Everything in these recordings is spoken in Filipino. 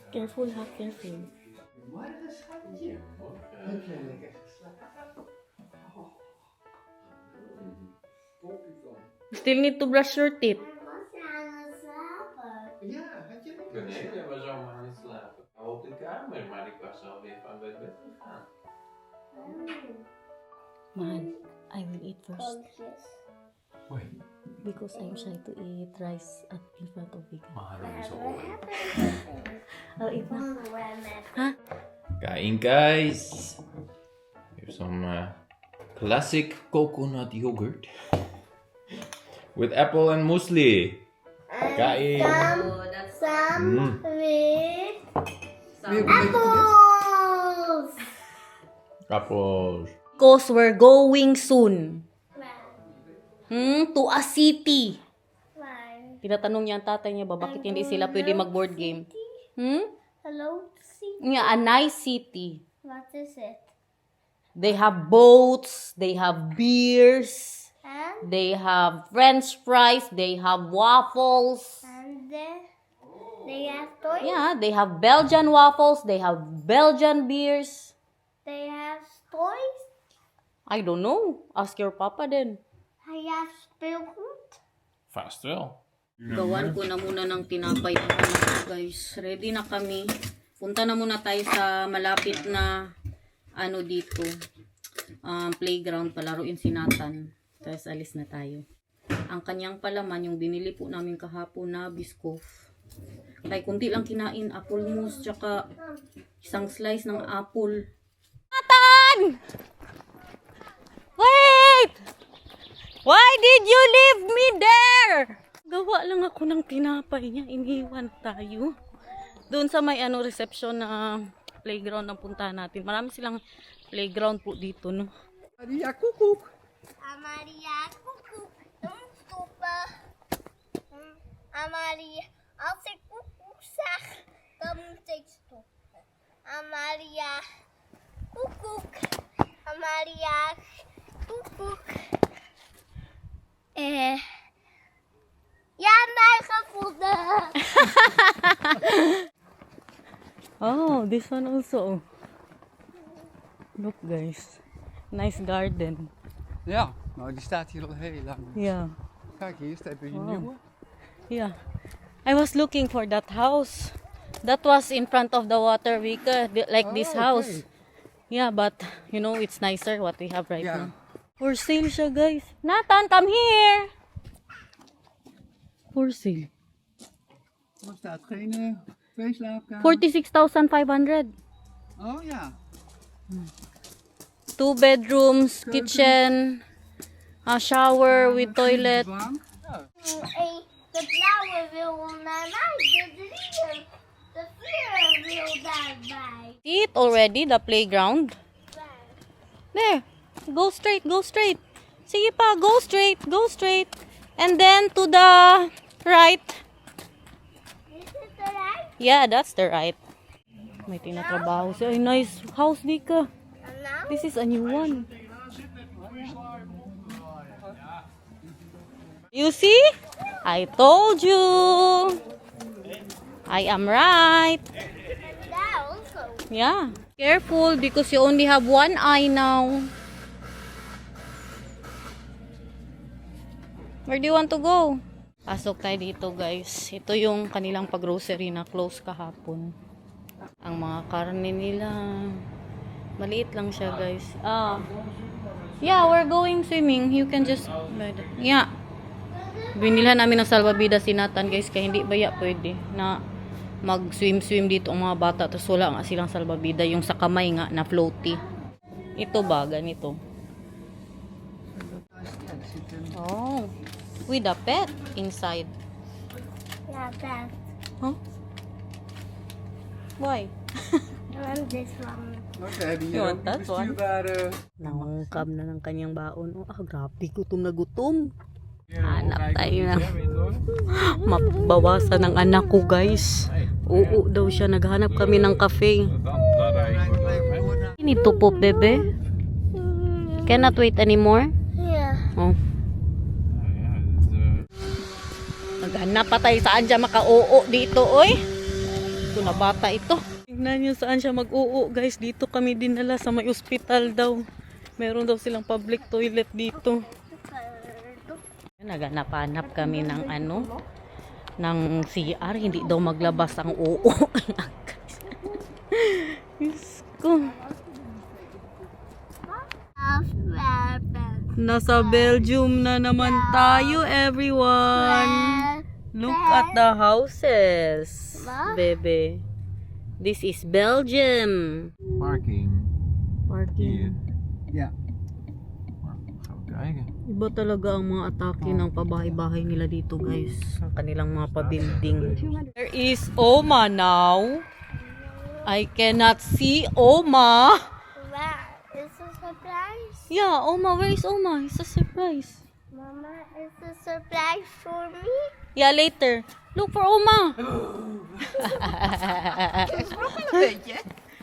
Careful ha, careful. Still need to brush your teeth. Nee, dat was allemaal aan het slapen. Ik hou op de kamer, maar ik was alweer van het bed gegaan. Man, I will eat first. Wait. Because I'm shy to eat rice in front of Vika. Maar dat is al. I'll eat now. Huh? Kain guys. Here's some classic coconut yogurt. With apple and muesli. Kain. Some with apples. Apples. Because we're going soon. To a city. Tinatanong niya ang tatay niya ba, bakit hindi sila pwede mag-board game? Hello city. Yeah, a nice city. What is it? They have boats, they have beers, And they have French fries, they have waffles. they have toys. Yeah, they have Belgian waffles, they have Belgian beers. They have toys. I don't know. Ask your papa then. They have speelgoed. Vast wel. Gawan ko na muna ng tinapay ang anak, guys. Ready na kami. Punta na muna tayo sa malapit na dito. Playground, palaruin si Nathan. Tapos alis na tayo. Ang kanyang palaman, yung binili po namin kahapon na biscoff. Kaya kunti lang kinain, apple mousse, tsaka isang slice ng apple. Nathan! Wait! Why did you leave me there? Gawa lang ako ng tinapay niya. Iniwan tayo. Doon sa may reception na playground na puntahan natin. Marami silang playground po dito, no? Maria Kukuk. Amalia kukuk. Stopa. Amalia. Als ik koekoek zeg, dan moet ik stoppen. Amalia koekoek. Amalia koekoek. Ja, mij gevonden. Oh, this one also. Look, guys. Nice garden. Ja, nou die staat hier al heel lang. Yeah. Kijk, hier staat weer een Wow. nieuwe. Yeah. I was looking for that house. That was in front of the water Vika, like this house. Okay. Yeah, but you know, it's nicer what we have right Yeah. now. For sale siya, guys. Nathan, come here! For sale. Er staat geen twee slaapkamers. 46,500. Oh ja. 2 bedrooms, kitchen, a shower with toilet. Bank. De blauwe wil naar mij. De vier wil daarbij. See it already, the playground? There. Go straight, go straight. Sige pa, go straight, go straight. And then to the right. Is it the right? Yeah, that's the right. May tinatrabaho siya. Ay, nice house, Vika. And now? This is a new one. You see? I told you. I am right. That also. Yeah. Careful because you only have one eye now. Where do you want to go? Pasok tayo dito, guys. Ito yung kanilang pag-grocery na close kahapon. Ang mga karne nila. Maliit lang siya, guys. Yeah, we're going swimming. You can just... Yeah. Binilhan namin ng salvavidas si Nathan, guys. Kaya hindi baya pwede na mag-swim-swim dito ang mga bata. Tapos wala nga silang salvavida. Yung sa kamay nga na floaty. Ito ba? Ganito. Oh. With a pet inside. Yeah, that. Huh? Why? I want this one. Oh, ze hebben You hier want ook that die one? bestuurbare... Nangungkab na ng kanyang baon. Oh, grabe. Gutom na gutom. Hanap tayo na. Mabawasan ng anak ko, guys. Oo daw siya. Naghanap kami ng cafe. You need to poop, bebe. Cannot wait anymore. Yeah. Oh. napatay saan siya maka-oo dito, oy. Ito na bata ito. Tingnan niyo saan siya mag-oo, guys. Dito kami dinala sa may ospital daw. Meron daw silang public toilet dito. Naganap-hanap kami ng ng CR. Hindi daw maglabas ang oo. Diyos ko. Nasa Belgium na naman tayo, everyone. Look at the houses, bebe. This is Belgium. Parking. Parking. Ja. Gaan we kijken. Iba talaga ang mga atake ng pabahay-bahay nila dito, guys. Ang kanilang mga pa-building. There is Oma now. I cannot see Oma. Wow, it's a surprise. Yeah, Oma. Where is Oma? It's a surprise. Mama, it's a surprise for me. Yeah, later. Look for Oma.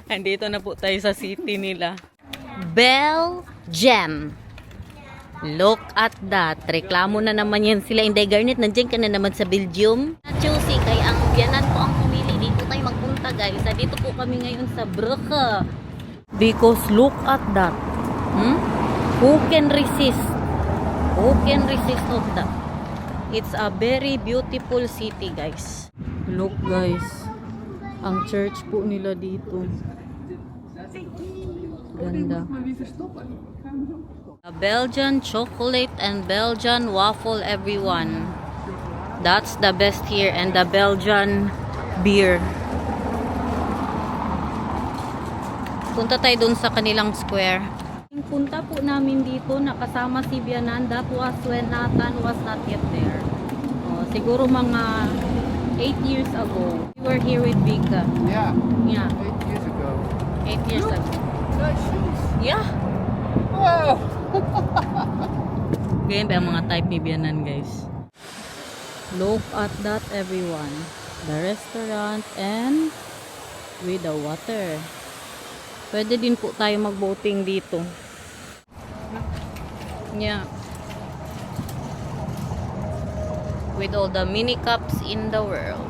Andito na po tayo sa city nila. Belgium. Look at that. Reklamo na naman yan sila. Inday Garnet, nandiyan ka na naman sa Belgium. Choosy, kaya ang biyanan po ang pumili. Dito tayo magpunta, guys. Dito po kami ngayon sa Brugge. Because look at that. Who can resist? Who can resist of that? It's a very beautiful city, guys. Look, guys. Ang church po nila dito. Ganda. A Belgian chocolate and Belgian waffle, everyone. That's the best here. And the Belgian beer. Punta tayo dun sa kanilang square. Yung punta po namin dito, nakasama si Bianan. That was when Nathan was not yet there. Siguro mga 8 years ago. We were here with Vika. Ja, Yeah, 8 years ago. 8 years ago. Nice shoes. Yeah. Wow. Ganyan ba ang mga type ni Bianan, guys? Look at that, everyone. The restaurant and with the water. Pwede din po tayo mag-boating dito. Yeah. With all the mini cups in the world.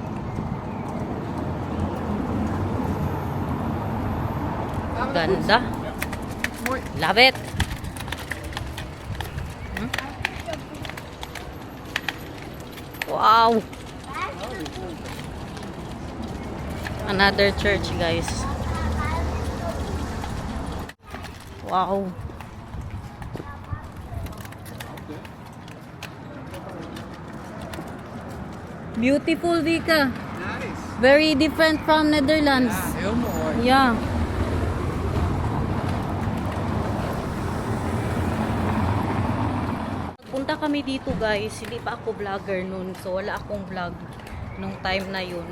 Ganda. Love it. Wow. Another church, guys. Wow. Beautiful, Vika. Nice. Very different from Netherlands. Heel mooi. Yeah. Punta kami dito, guys. Hindi pa ako vlogger nun. So wala akong vlog nung time na yun.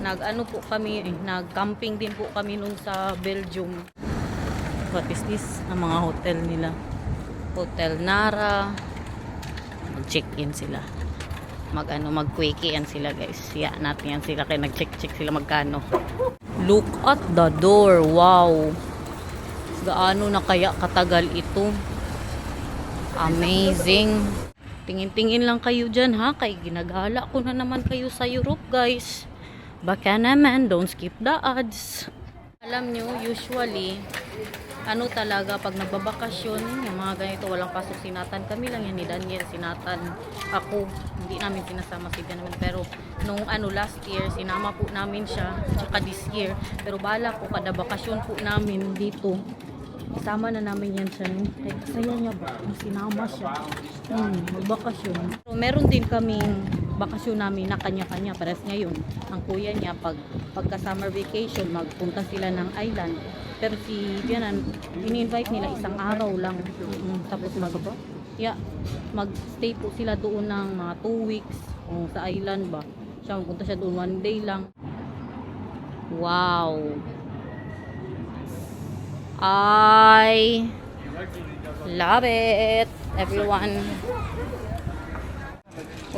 Nag-ano po kami, nag-camping din po kami nun sa Belgium. What is this? Ang mga hotel nila. Hotel Nara. Mag-check-in sila. Mag-quickie yan sila, guys. Yeah, natin yan sila. Kaya nag-check sila magkano. Look at the door. Wow. Gaano na kaya katagal ito? Amazing. Tingin-tingin lang kayo dyan, ha? Kay ginagala ko na naman kayo sa Europe, guys. Baka naman, don't skip the ads. Alam nyo, usually, ano talaga, pag nagbabakasyon, yung mga ganito, walang pasok si Nathan. Kami lang yan ni Daniel, si Nathan. Ako, hindi namin sinasama si Daniel. Pero, nung last year, sinama po namin siya, tsaka this year. Pero bala po, kada bakasyon po namin dito, isama na namin yan siya. Kaya kasaya niya ba? Sinama siya. Magbakasyon. So, meron din kaming bakasyon namin na kanya-kanya. Pares ngayon, ang kuya niya, pagka summer vacation, magpunta sila ng island. Pero si Bianan, ini-invite nila isang araw lang. Tapos mag-stay po sila doon ng mga 2 weeks sa island ba. Siya, magpunta siya doon 1 day lang. Wow! I love it, everyone.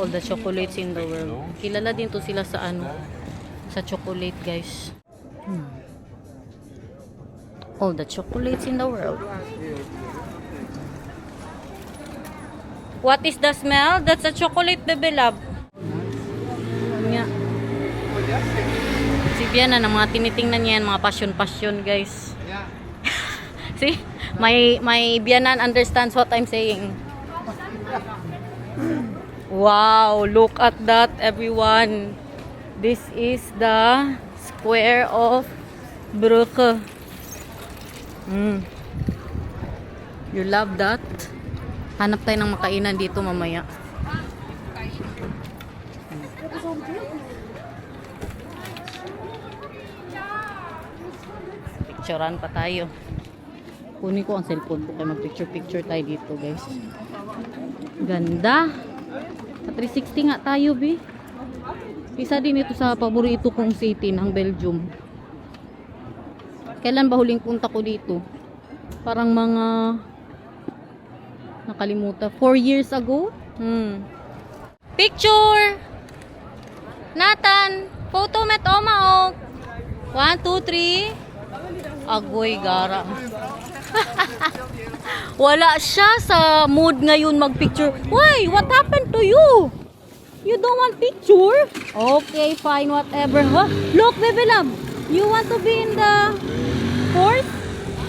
All the chocolates in the world. Kilala din to sila sa sa chocolate, guys. All the chocolates in the world. What is the smell? That's a chocolate, baby love. nga. Si Biana na mga tinitingnan niya yan, mga passion guys. Ja. See? My Bianan understands what I'm saying. Wow, look at that everyone. This is the square of Brugge. You love that? Hanap tayo ng makainan dito mamaya. Picturean pa tayo. Kunin ko ang cellphone ko kaya mag-picture tayo dito, guys. Ganda. Sa 360 nga tayo, bi. Isa din ito sa paborito kong city ng Belgium. Kailan ba huling punta ko dito? Parang mga nakalimutan. 4 years ago? Picture! Nathan! Photo met Oma, oh! 1, 2, 3. Agoy, gara. Wala siya sa mood ngayon mag-picture. Why? What happened to you? You don't want picture? Okay, fine, whatever. Huh? Look, baby love. You want to be in the horse?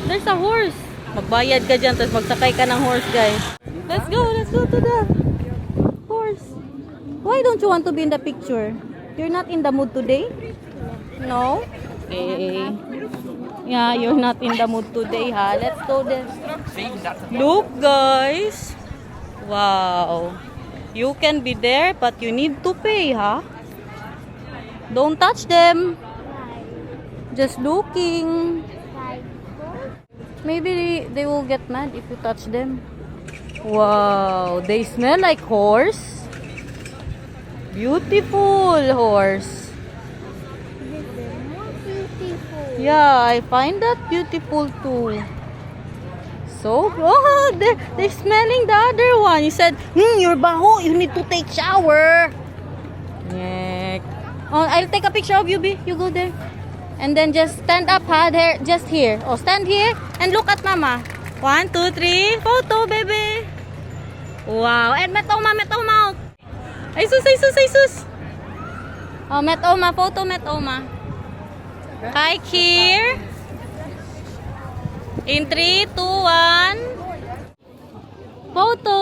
There's a horse. Magbayad ka dyan, tapos magsakay ka ng horse, guys. Let's go to the horse. Why don't you want to be in the picture? You're not in the mood today? No? Okay. Yeah, you're not in the mood today, ha? Let's go there. Look, guys. Wow. You can be there, but you need to pay, ha? Don't touch them. Just looking. Maybe they will get mad if you touch them. Wow, they smell like horse. Beautiful horse. Yeah, I find that beautiful too. So, oh, they're smelling the other one. You said, you're baho. You need to take shower. Yeah. Oh, I'll take a picture of you, B. You go there. And then just stand up, ha? There, just here. Oh, stand here and look at mama. 1, 2, 3. Photo, baby. Wow. And met Oma. Ay sus. Oh, met Oma. Photo, met Oma. Hi, here. In 3, 2, 1. Photo.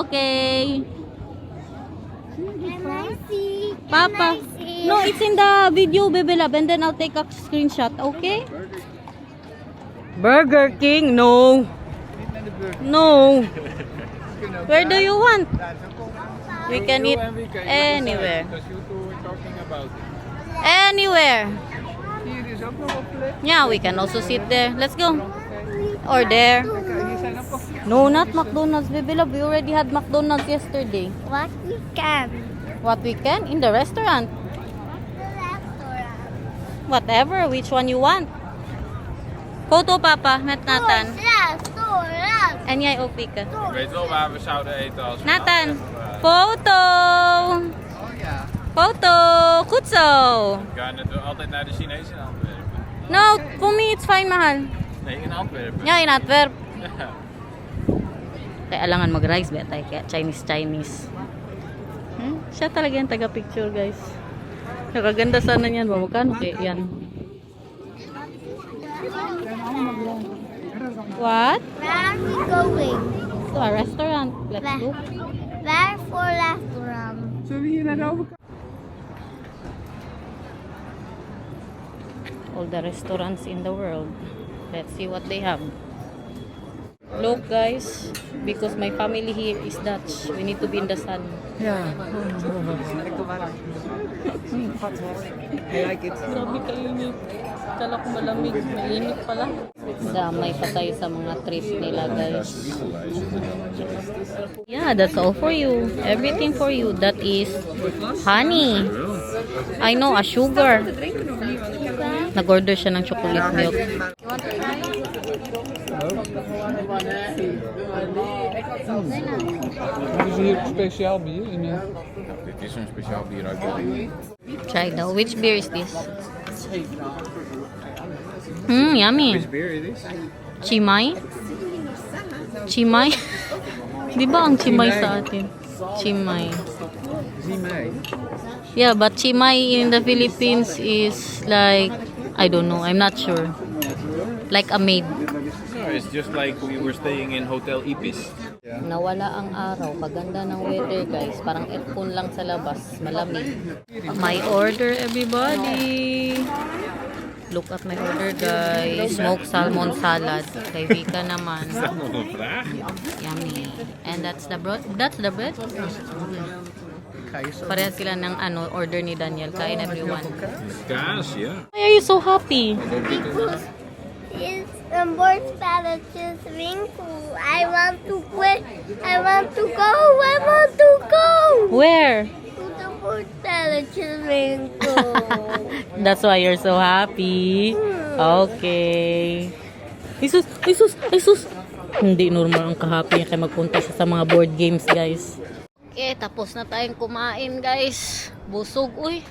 Okay. Can I see? Papa. Can I see? No, it's in the video, baby love. And then I'll take a screenshot, okay? Burger King? No. No. Where do you want? We can eat anywhere. Anywhere. Hier is ook nog op plek. Yeah, we can also sit there. Let's go. Or there. Hier zijn ook nog. No, not McDonald's, baby love. We already had McDonald's yesterday. What we can? What we can? In the restaurant. The restaurant. Whatever. Which one you want? Photo, Papa. Met Nathan. Restaurant. En jij ook, Pika. Ik weet wel waar we zouden eten als we Nathan. afzeggen waren. Foto. Oh ja. Foto. Goed zo. We gaan natuurlijk altijd naar de Chinees in Antwerpen. No, for me it's fine, mahal. Nee, in Antwerpen. Yeah, in Antwerp. Kaya alangan mag-rice ba tayo? Kaya Chinese. Siya talaga yung taga-picture, guys. Nakaganda sana niyan. Magkano kaya yan? What? Where are we going? To a restaurant. Let's go. Where for restaurant? Zullen we hier naar de overkant? All the restaurants in the world. Let's see what they have. Look, guys, because my family here is Dutch, we need to be in the sun. Ja. Lekker warm. I like it. Grabe kainit. Kala ko malamig, mainit pala. Damay pa tayo sa mga trip nila, guys. Yeah, that's all for you. Everything for you. That is honey. I know, a sugar. Nag-order siya ng chocolate milk. Hebben ze hier speciaal bier in? Dit is een speciaal bier uit België. Try now. Which beer is this? Yummy. Which beer it is? Chimay? Chimay? Di ba ang chimay sa atin? Chimay. Zimei. Yeah, but chimay in the Philippines is like, I don't know, I'm not sure. Like a maid. No, it's just like we were staying in Hotel Ipis. Nawala ang araw. Kaganda ng weather, guys. Parang aircon lang sa labas. Malamig. My order, everybody. Look at my order, guys. Smoked salmon salad. Kay Vika naman. Yummy. And that's the bread. That's the bread. Parehas sila ng order ni Daniel. Kain everyone. Kaas, yeah. Why are you so happy? Because it's a more Spanish swimming pool. I want to quit. I want to go. I want to go. Where? To the more Spanish swimming pool. That's why you're so happy. Okay. Jesus, Jesus, Jesus. Hindi normal ang kahappy niya kaya magpunta siya sa mga board games, guys. Okay, tapos na tayong kumain, guys. Busog, uy.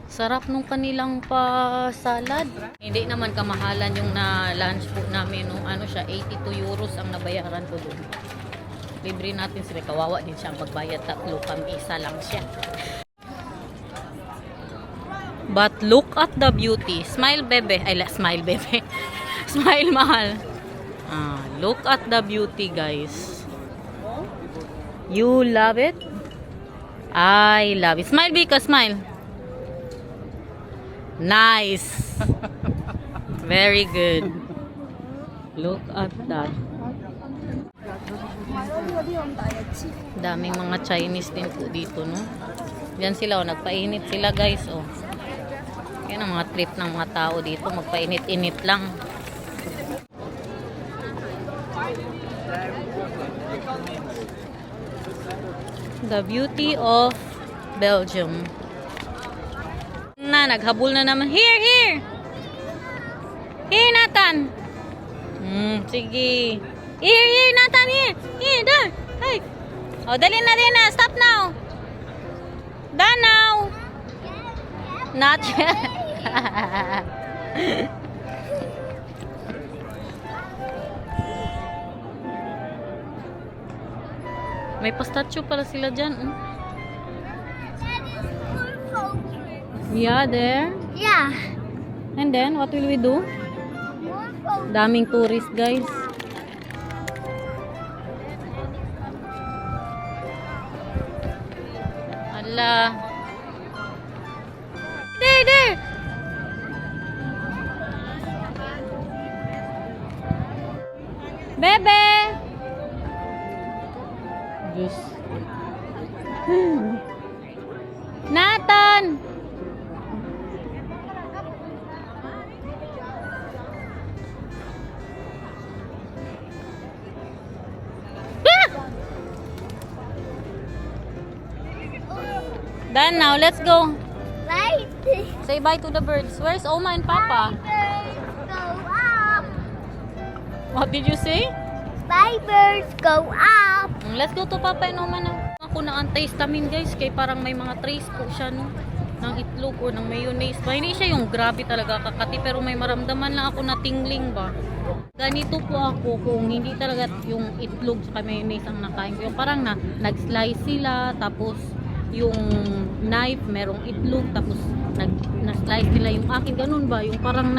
Sarap nung kanilang pa-salad. Hindi naman kamahalan yung na-lunch po namin. Nung siya, 82 euros ang nabayaran ko doon. Libre natin sila. Kawawa din siya ang magbayad. 3 kami. Isa lang siya. But look at the beauty. Smile, bebe. Ay, smile, bebe. Smile, mahal. Look at the beauty, guys. You love it? I love it. Smile, Bika. Smile. Nice. Very good. Look at that. Daming mga Chinese din po dito, no? Yan sila, nagpainit sila, guys, oh. Yan ang mga trip ng mga tao dito, magpainit-init lang. The beauty of Belgium. Naghabol na naman. Here, here! Here, Nathan! Sige. Here, Nathan, here! Here, done! Hey! Oh, dali na. Stop now! Done now! Not yet. May pa-statue pala sila dyan. Yeah, there. Yeah. And then, what will we do? More photos. Daming tourist, guys. Ala. There. Bebe! Diyos. Nathan! Done now, let's go. Right. Say bye to the birds. Where's Oma and Papa? Birds go up. What did you say? Bye, birds go up. Let's go to Papa and Oma na. Ako na anti-histamine, guys, kay parang may mga trace po siya, no, ng itlog o ng mayonnaise ba. Hindi siya yung grabe talaga kakati, pero may maramdaman lang ako na tingling ba. Ganito po ako kung hindi talaga yung itlog sa mayonnaise ang nakain ko. Yung parang nag-slice sila, tapos yung knife merong itlog, tapos na-slice nila yung akin, ganun ba, yung parang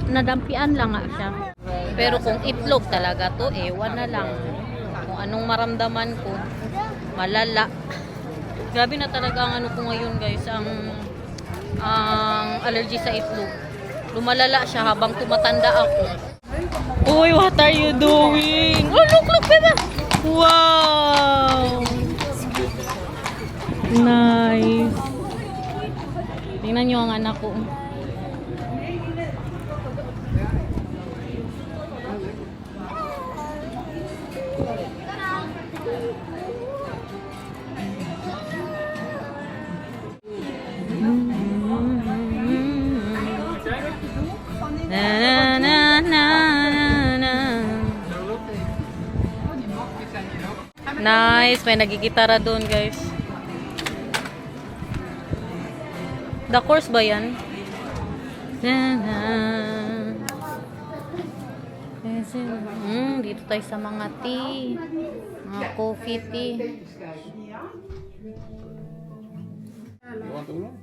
nadampian lang nga siya. Pero kung itlog talaga to, ewan na lang kung anong maramdaman ko, malala. Grabe na talaga ang ano ko ngayon, guys, ang allergy sa itlog. Lumalala siya habang tumatanda ako. Uy, what are you doing? Oh, look, baby! Wow! Nice. Tingnan nyo ang anak ko. Na, na, na, na. Nice, may nagigitara doon, guys. The course ba yan? Na, na. Dito tayo sa mga tea. Mga coffee tea. You want oolong?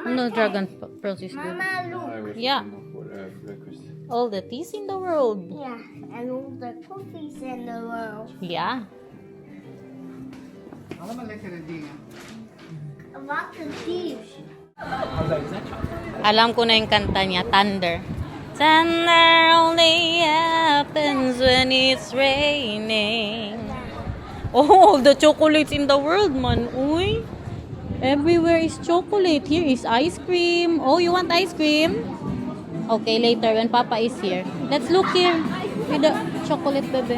No, dragon pearls is good. Mama, look. I was Yeah. for breakfast. All the teas in the world. Yeah, and all the coffees in the world. Yeah. Allemaal lekkere dingen. What the thieves? Alam ko na yung kanta niya, Thunder. Thunder only happens when it's raining. Oh, the chocolates in the world, man. Uy. Everywhere is chocolate. Here is ice cream. Oh, you want ice cream? Okay, later when Papa is here. Let's look here with the chocolate, bebe.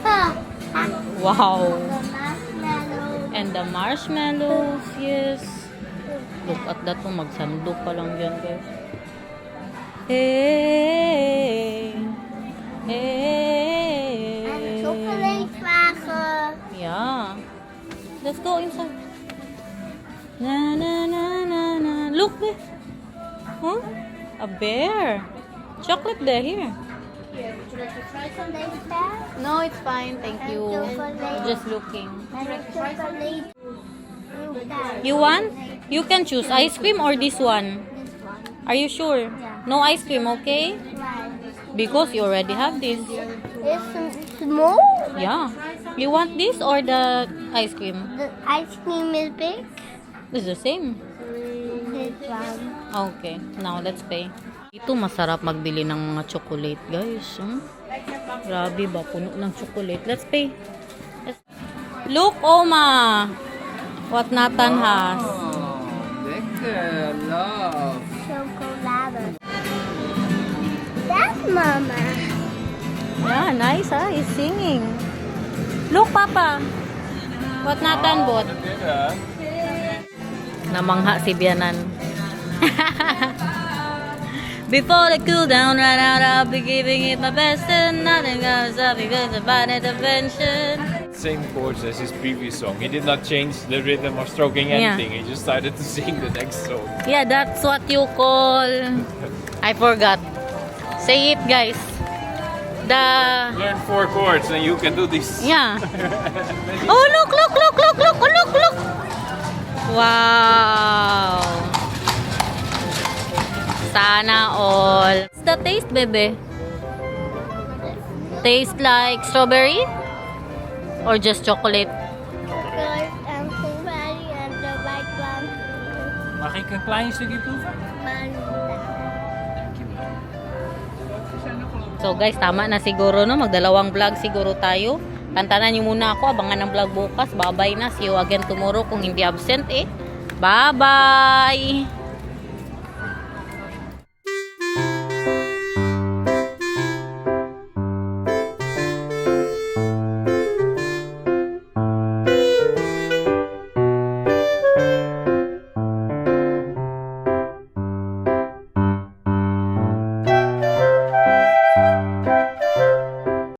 Ah, Wow. the marshmallow. And the marshmallows, yes. Look at that one. Magsandok pa lang yan, guys. Hey. Hey. And chocolate cracker. Yeah. Let's go inside. Na na na na na. Look there. Huh? A bear. Chocolate there here. Would you like to try some later? No, it's fine. Thank you. Chocolate. Just looking. And a chocolate. You want? You can choose ice cream or this one. This one. Are you sure? Yeah. No ice cream, okay? Right. Because you already have this. It's small. Yeah. You want this or the ice cream? The ice cream is big. It's the same. This one. Okay. Now, let's pay. Ito masarap magbili ng mga chocolate, guys. Grabe ba? Puno ng chocolate. Let's pay. Look, Oma! What Nathan has. Oh, lekker. Love. Chocolate. That's Mama. Yeah, nice, ah. He's singing. Look, Papa. What Nathan bought. Namangha si Bianan. Before the cool down right out, I'll be giving it my best and nothing gonna stop because of an intervention. Same chords as his previous song. He did not change the rhythm or stroking Yeah. anything. He just started to sing the next song. Yeah, that's what you call... I forgot. Say it, guys. The... Learn 4 chords and you can do this. Yeah. Oh, look, look, look, look, look, look, look. Wow. Sana all. What's the taste, bebe? Taste like strawberry? Or just chocolate? Chocolate and strawberry and the white one. Mag ik een klein stukje proeven? Vanilla. So guys, tama na siguro, no? Magdalawang vlog siguro tayo. Kantanan niyo muna ako. Abangan ng vlog bukas. Bye-bye na. See you again tomorrow kung hindi absent eh. Bye-bye!